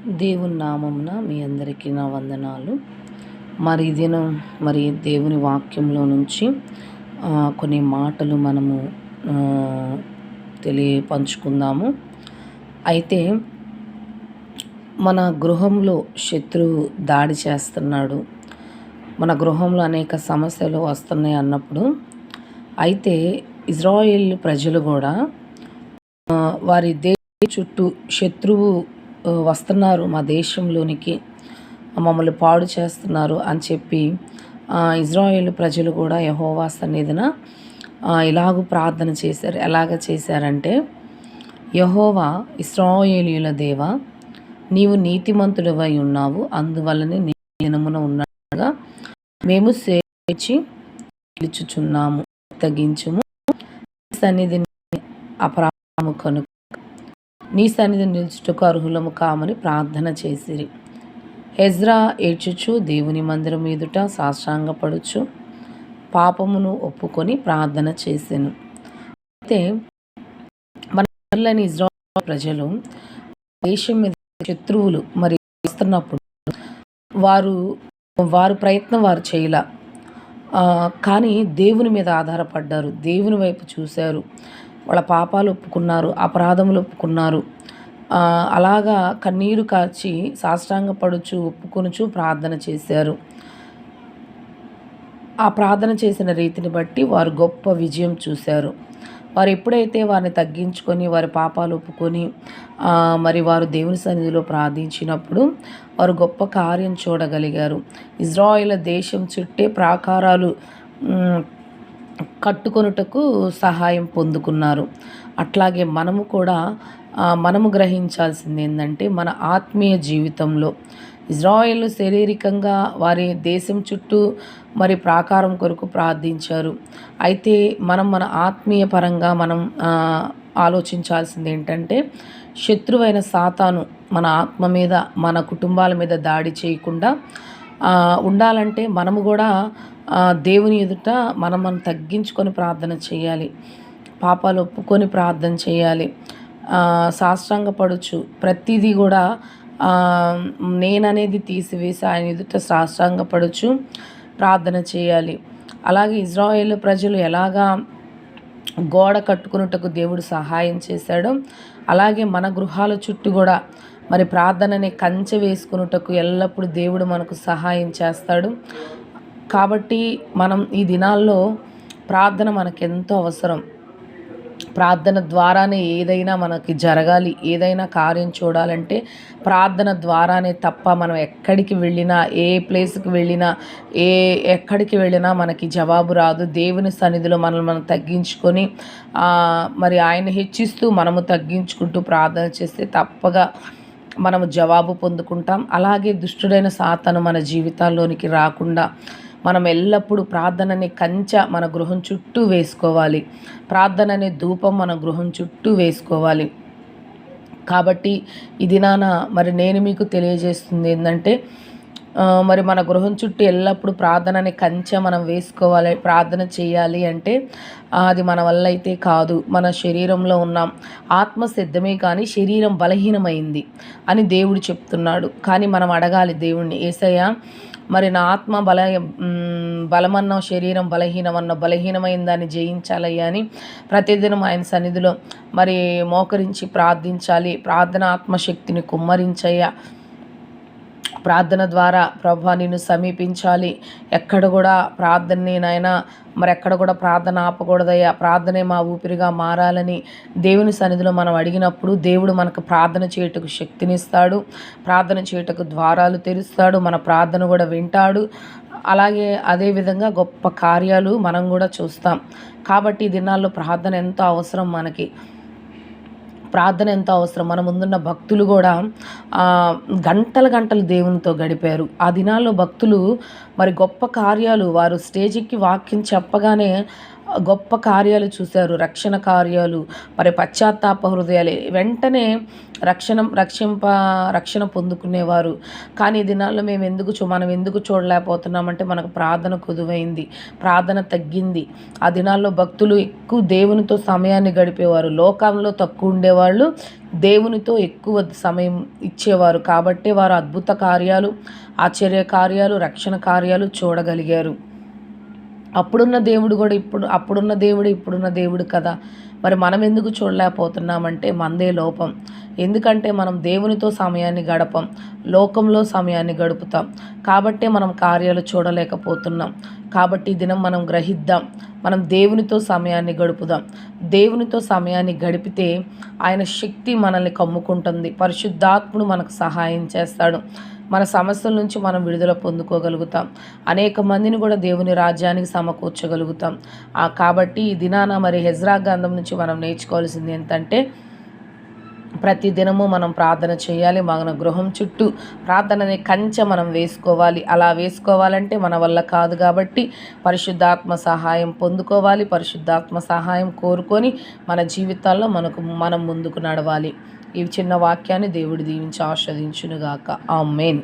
దేవుని నామమున మీ అందరికీ నా వందనాలు. మరి ఈ దినం దేవుని వాక్యంలో నుంచి కొన్ని మాటలు మనము పంచుకుందాము. అయితే మన గృహంలో శత్రువు దాడి చేస్తున్నాడు, మన గృహంలో అనేక సమస్యలు వస్తున్నాయి అన్నప్పుడు, అయితే ఇజ్రాయేల్ ప్రజలు కూడా వారి చుట్టూ శత్రువు వస్తున్నారు, మా దేశంలోనికి మమ్మల్ని పాడు చేస్తున్నారు అని చెప్పి ఇజ్రాయేల్ ప్రజలు కూడా యెహోవా సన్నిధిన ఇలాగూ ప్రార్థన చేశారు. ఎలాగ చేశారంటే, యెహోవా ఇశ్రాయేలీయుల దేవా, నీవు నీతిమంతుడివై ఉన్నావు, అందువల్లనే నీ దినమున ఉన్నట్టుగా మేము సేవించి పిలుచుచున్నాము, తగ్గించుము, సన్నిధిని అపరాధము కనుక నీ సన్నిధి నిలుచుటకు అర్హులము కామని ప్రార్థన చేసిరి. ఎజ్రా ఏడ్చుచు దేవుని మందిరం మీదుట సాష్టాంగపడుచు పాపమును ఒప్పుకొని ప్రార్థన చేసెను. అయితే మన ఇజ్రాయేల్ ప్రజలు దేశం మీద శత్రువులు వస్తున్నప్పుడు వారు ప్రయత్నం వారు చేయలా, కానీ దేవుని మీద ఆధారపడ్డారు, దేవుని వైపు చూశారు, వాళ్ళ పాపాలు ఒప్పుకున్నారు, అపరాధములు ఒప్పుకున్నారు. అలాగా కన్నీరు కార్చి సాష్టాంగపడుచు ఒప్పుకొనుచు ప్రార్థన చేశారు. ఆ ప్రార్థన చేసిన రీతిని బట్టి వారు గొప్ప విజయం చూశారు. వారు ఎప్పుడైతే వారిని తగ్గించుకొని వారి పాపాలు ఒప్పుకొని వారు దేవుని సన్నిధిలో ప్రార్థించినప్పుడు వారు గొప్ప కార్యం చూడగలిగారు. ఇజ్రాయేల్ దేశం చుట్టే ప్రాకారాలు కట్టుకొనుటకు సహాయం పొందుకున్నారు. అట్లాగే మనము గ్రహించాల్సింది ఏంటంటే, మన ఆత్మీయ జీవితంలో ఇజ్రాయేల్ శారీరకంగా వారి దేశం చుట్టూ ప్రాకారం కొరకు ప్రార్థించారు. అయితే మన ఆత్మీయ పరంగా ఆలోచించాల్సింది ఏంటంటే, శత్రువైన సాతాను మన ఆత్మ మీద, మన కుటుంబాల మీద దాడి చేయకుండా ఉండాలంటే మనము కూడా దేవుని ఎదుట మనం తగ్గించుకొని ప్రార్థన చేయాలి, పాపాలు ఒప్పుకొని ప్రార్థన చేయాలి, సాష్టాంగపడుచు ప్రతిదీ కూడా నేననేది తీసివేసి ఆయన ఎదుట సాష్టాంగపడుచు ప్రార్థన చేయాలి. అలాగే ఇజ్రాయేల్ ప్రజలు ఎలాగా గోడ కట్టుకున్నట్టుకు దేవుడు సహాయం చేశాడో, అలాగే మన గృహాల చుట్టూ కూడా ప్రార్థనని కంచె వేసుకున్నట్టుకు ఎల్లప్పుడూ దేవుడు మనకు సహాయం చేస్తాడు. కాబట్టి మనం ఈ దినాల్లో ప్రార్థన మనకెంతో అవసరం. ప్రార్థన ద్వారానే ఏదైనా మనకి జరగాలి, ఏదైనా కార్యం చూడాలంటే ప్రార్థన ద్వారానే తప్ప మనం ఎక్కడికి వెళ్ళినా, ఏ ప్లేస్కి వెళ్ళినా, ఎక్కడికి వెళ్ళినా మనకి జవాబు రాదు. దేవుని సన్నిధిలో మనం తగ్గించుకొని ఆయన హెచ్చిస్తూ మనము తగ్గించుకుంటూ ప్రార్థన చేస్తే తప్పగా మనము జవాబు పొందుకుంటాం. అలాగే దుష్టుడైన సాతాను మన జీవితాల్లోనికి రాకుండా మనం ఎల్లప్పుడూ ప్రార్థనని కంచె మన గృహం చుట్టూ వేసుకోవాలి, ప్రార్థనని ధూపం మన గృహం చుట్టూ వేసుకోవాలి. కాబట్టి ఈ దినాన నేను మీకు తెలియజేస్తుంది ఏంటంటే, మన గృహం చుట్టూ ఎల్లప్పుడూ ప్రార్థనని కంచె మనం వేసుకోవాలి, ప్రార్థన చేయాలి అంటే అది మన వల్ల అయితే కాదు. మన శరీరంలో ఉన్న ఆత్మ సిద్ధమే కానీ శరీరం బలహీనమైంది అని దేవుడు చెప్తున్నాడు. కానీ మనం అడగాలి దేవుణ్ణి, యేసయ్యా నా ఆత్మ బలమన్న శరీరం బలహీనమన్న బలహీనమైన దాన్ని జయించాలయ్యా అని ప్రతిదినం ఆయన సన్నిధిలో మోకరించి ప్రార్థించాలి. ప్రార్థన ఆత్మశక్తిని కుమ్మరించయ్యా, ప్రార్థన ద్వారా ప్రభువా నిన్ను సమీపించాలి. ఎక్కడ కూడా ప్రార్థనని నాయనా ఎక్కడ కూడా ప్రార్థన ఆపకూడదయ్యా, ప్రార్థనే మా ఊపిరిగా మారాలని దేవుని సన్నిధిలో మనం అడిగినప్పుడు దేవుడు మనకు ప్రార్థన చేయుటకు శక్తినిస్తాడు, ప్రార్థన చేయుటకు ద్వారాలు తెరుస్తాడు, మన ప్రార్థన కూడా వింటాడు. అలాగే అదేవిధంగా గొప్ప కార్యాలు మనం కూడా చూస్తాం. కాబట్టి ఈ దినాల్లో ప్రార్థన ఎంతో అవసరం మనకి, ప్రార్థన ఎంతో అవసరం. మన ముందున్న భక్తులు కూడా గంటలు దేవునితో గడిపారు. ఆ దినాల్లో భక్తులు గొప్ప కార్యాలు, వారు స్టేజ్కి వాక్యం చెప్పగానే గొప్ప కార్యాలు చూశారు, రక్షణ కార్యాలు, మరి పశ్చాత్తాప హృదయాలు, వెంటనే రక్షణ పొందుకునేవారు. కానీ ఈ దినాల్లో మనం ఎందుకు చూడలేకపోతున్నామంటే మనకు ప్రార్థన కొదువైంది, ప్రార్థన తగ్గింది. ఆ దినాల్లో భక్తులు ఎక్కువ దేవునితో సమయాన్ని గడిపేవారు, లోకంలో తక్కువ ఉండేవాళ్ళు, దేవునితో ఎక్కువ సమయం ఇచ్చేవారు. కాబట్టి వారు అద్భుత కార్యాలు, ఆశ్చర్య కార్యాలు, రక్షణ కార్యాలు చూడగలిగారు. అప్పుడున్న దేవుడు ఇప్పుడున్న దేవుడు కదా. మరి మనం ఎందుకు చూడలేకపోతున్నామంటే మనదే లోపం. ఎందుకంటే మనం దేవునితో సమయాన్ని గడపం, లోకంలో సమయాన్ని గడుపుతాం. కాబట్టే మనం కార్యాలు చూడలేకపోతున్నాం. కాబట్టి ఈ దినం మనం గ్రహిద్దాం, మనం దేవునితో సమయాన్ని గడుపుదాం. దేవునితో సమయాన్ని గడిపితే ఆయన శక్తి మనల్ని కమ్ముకుంటుంది, పరిశుద్ధాత్ముడు మనకు సహాయం చేస్తాడు. మన సమస్యల నుంచి మనం విడుదల పొందుకోగలుగుతాం, అనేక మందిని కూడా దేవుని రాజ్యానికి సమకూర్చగలుగుతాం. కాబట్టి ఈ దినాన మరి హెజ్రా గ్రంథం నుంచి మనం నేర్చుకోవాల్సింది ఏంటంటే ప్రతి దినము మనం ప్రార్థన చేయాలి. మన గృహం చుట్టూ ప్రార్థనని కంచె మనం వేసుకోవాలి. అలా వేసుకోవాలంటే మన వల్ల కాదు కాబట్టి పరిశుద్ధాత్మ సహాయం పొందుకోవాలి. పరిశుద్ధాత్మ సహాయం కోరుకొని మన జీవితాల్లో మనం ముందుకు నడవాలి. ఈ చిన్న వాక్యాన్ని దేవుడు దీవించి ఆస్వాదించునుగాక. ఆమేన్.